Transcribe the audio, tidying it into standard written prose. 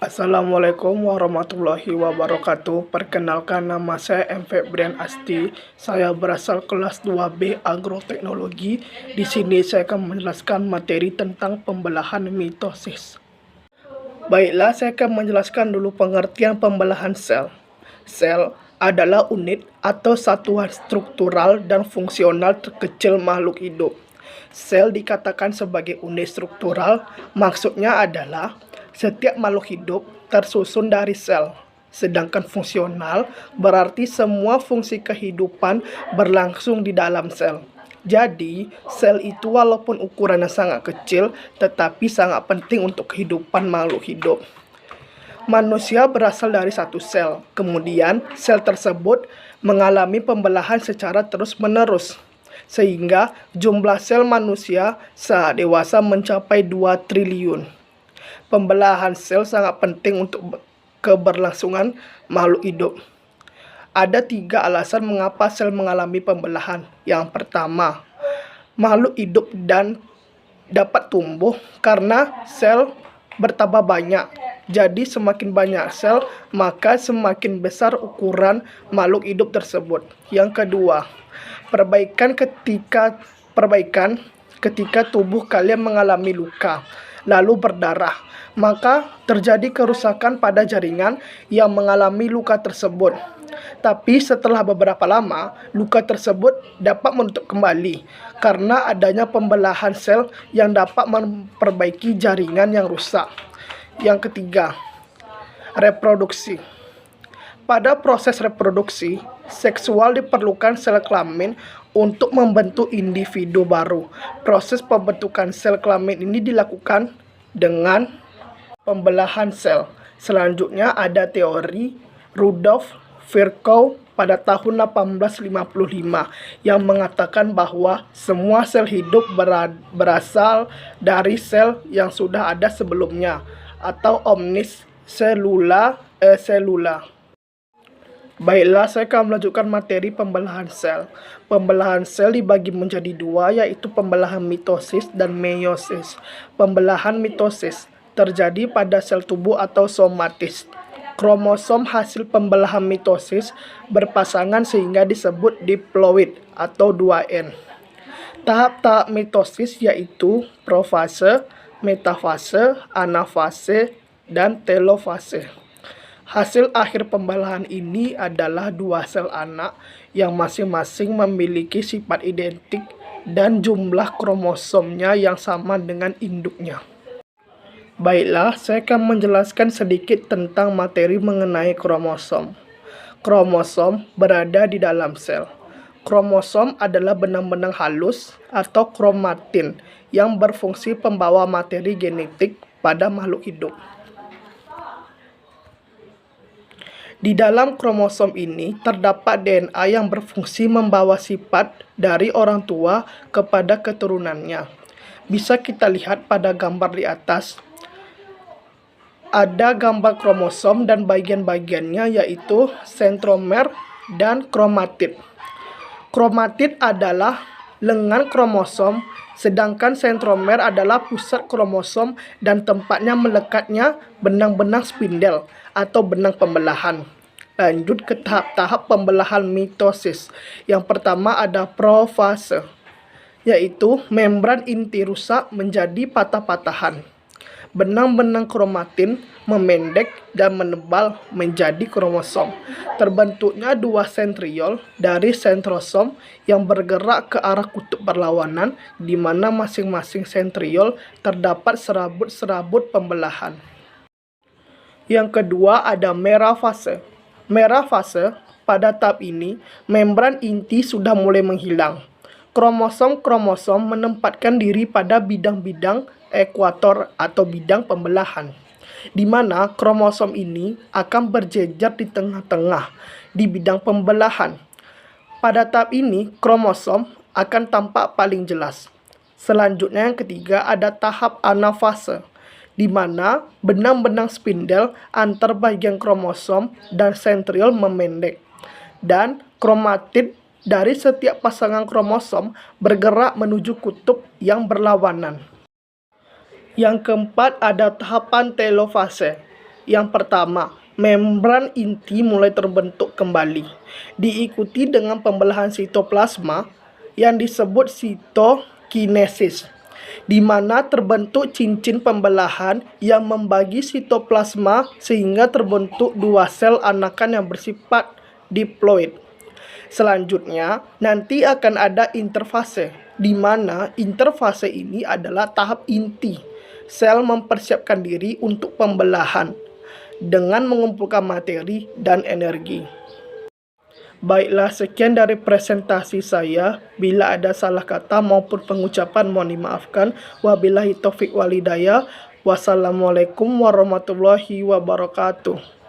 Assalamualaikum warahmatullahi wabarakatuh. Perkenalkan, nama saya M. Febrian Asti. Saya berasal kelas 2B Agroteknologi. Di sini saya akan menjelaskan materi tentang pembelahan mitosis. Baiklah, saya akan menjelaskan dulu pengertian pembelahan sel. Sel adalah unit atau satuan struktural dan fungsional terkecil makhluk hidup. Sel dikatakan sebagai unit struktural, maksudnya adalah setiap makhluk hidup tersusun dari sel. Sedangkan fungsional berarti semua fungsi kehidupan berlangsung di dalam sel. Jadi, sel itu walaupun ukurannya sangat kecil, tetapi sangat penting untuk kehidupan makhluk hidup. Manusia berasal dari satu sel, kemudian sel tersebut mengalami pembelahan secara terus-menerus, sehingga jumlah sel manusia saat dewasa mencapai 2 triliun. Pembelahan sel sangat penting untuk keberlangsungan makhluk hidup. Ada 3 alasan mengapa sel mengalami pembelahan. Yang pertama, makhluk hidup dan dapat tumbuh karena sel bertambah banyak. Jadi semakin banyak sel, maka semakin besar ukuran makhluk hidup tersebut. Yang kedua, perbaikan ketika tubuh kalian mengalami luka, lalu berdarah, maka terjadi kerusakan pada jaringan yang mengalami luka tersebut. Tapi setelah beberapa lama, luka tersebut dapat menutup kembali karena adanya pembelahan sel yang dapat memperbaiki jaringan yang rusak. Yang ketiga, reproduksi. Pada proses reproduksi seksual diperlukan sel kelamin untuk membentuk individu baru. Proses pembentukan sel kelamin ini dilakukan dengan pembelahan sel. Selanjutnya ada teori Rudolf Virchow pada tahun 1855 yang mengatakan bahwa semua sel hidup berasal dari sel yang sudah ada sebelumnya atau omnis cellula. Baiklah, saya akan melanjutkan materi pembelahan sel. Pembelahan sel dibagi menjadi 2, yaitu pembelahan mitosis dan meiosis. Pembelahan mitosis terjadi pada sel tubuh atau somatis. Kromosom hasil pembelahan mitosis berpasangan sehingga disebut diploid atau 2N. Tahap-tahap mitosis yaitu profase, metafase, anafase, dan telofase. Hasil akhir pembelahan ini adalah 2 sel anak yang masing-masing memiliki sifat identik dan jumlah kromosomnya yang sama dengan induknya. Baiklah, saya akan menjelaskan sedikit tentang materi mengenai kromosom. Kromosom berada di dalam sel. Kromosom adalah benang-benang halus atau kromatin yang berfungsi pembawa materi genetik pada makhluk hidup. Di dalam kromosom ini terdapat DNA yang berfungsi membawa sifat dari orang tua kepada keturunannya. Bisa kita lihat pada gambar di atas. Ada gambar kromosom dan bagian-bagiannya yaitu sentromer dan kromatid. Kromatid adalah lengan kromosom, sedangkan sentromer adalah pusat kromosom dan tempatnya melekatnya benang-benang spindel atau benang pembelahan. Lanjut ke tahap-tahap pembelahan mitosis. Yang pertama ada profase, yaitu membran inti rusak menjadi patah-patahan. Benang-benang kromatin memendek dan menebal menjadi kromosom. Terbentuknya 2 sentriol dari sentrosom yang bergerak ke arah kutub berlawanan, di mana masing-masing sentriol terdapat serabut-serabut pembelahan. Yang kedua ada merafase. Merafase, pada tahap ini membran inti sudah mulai menghilang. Kromosom-kromosom menempatkan diri pada bidang-bidang ekuator atau bidang pembelahan, di mana kromosom ini akan berjejer di tengah-tengah di bidang pembelahan. Pada tahap ini kromosom akan tampak paling jelas. Selanjutnya yang ketiga ada tahap anafase, di mana benang-benang spindel antar bagian kromosom dan sentriol memendek, dan kromatid dari setiap pasangan kromosom bergerak menuju kutub yang berlawanan. Yang keempat ada tahapan telofase, Yang pertama, membran inti mulai terbentuk kembali, diikuti dengan pembelahan sitoplasma yang disebut sitokinesis, di mana terbentuk cincin pembelahan yang membagi sitoplasma sehingga terbentuk dua sel anakan yang bersifat diploid. Selanjutnya, nanti akan ada interfase, di mana interfase ini adalah tahap inti. Sel mempersiapkan diri untuk pembelahan dengan mengumpulkan materi dan energi. Baiklah, sekian dari presentasi saya. Bila ada salah kata maupun pengucapan mohon dimaafkan. Wabillahi taufik walhidayah. Wassalamualaikum warahmatullahi wabarakatuh.